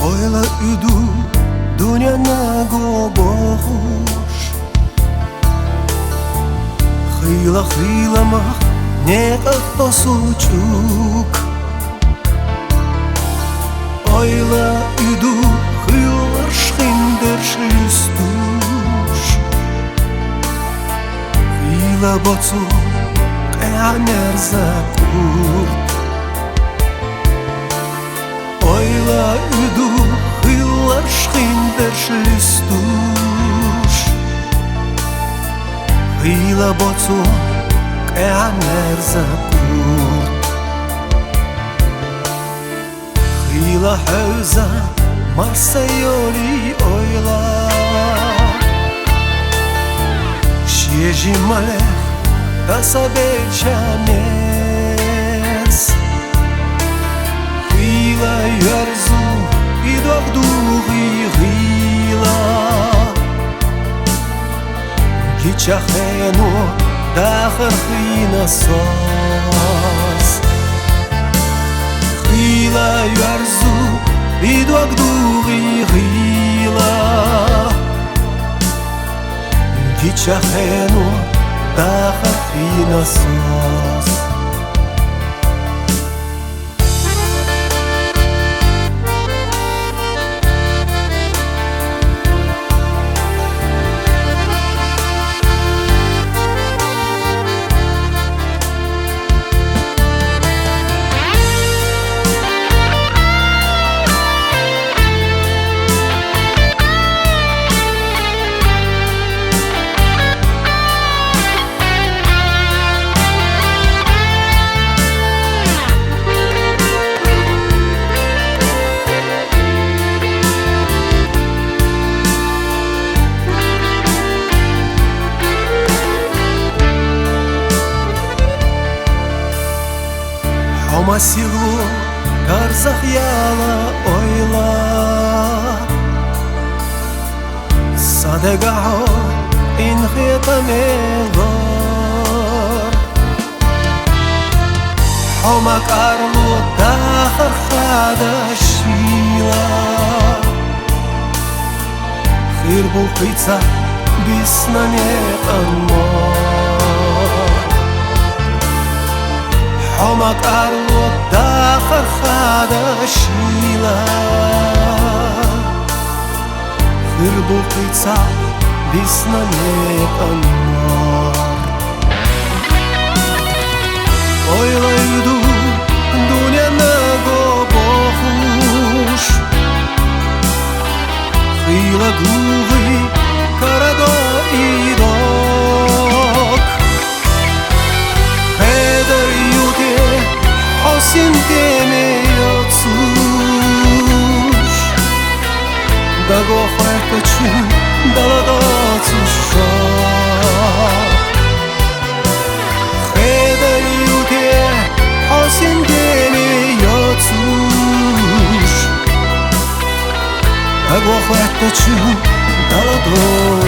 Oyla üdü dünyana goboş Hıyla mah ne qatto suçuk Oyla üdü hıylar şkinder şistuş Hıyla botu qeaner zakurt Oyla üdü hıylar şkinder şistuş Hıyla botu qeaner zakurt Hıyla hevza marsayoli oyla Şieji malech tasabelchanes Hıyla yerzu idogdugi hıyla Gichachenu dacher hıyna sos Hıyla yerzu idogdugi hıyla Gichachenu dacher hıyna sos Homa siglu karzach yala oyla Sadegaho in khitamelor Homa karlu dacher khadashila Khirbu qitsa bisnane qanmor Homa karlu dacher khadashila Khirbu qitsa bisnane qanmor Oyla üdü dünyana goboş Hıyla dugi karado idok Heder yude osin demiyorsuş Dago hreteču daladocu şok Heder yude osin demiyorsuş Dago hreteču daladocu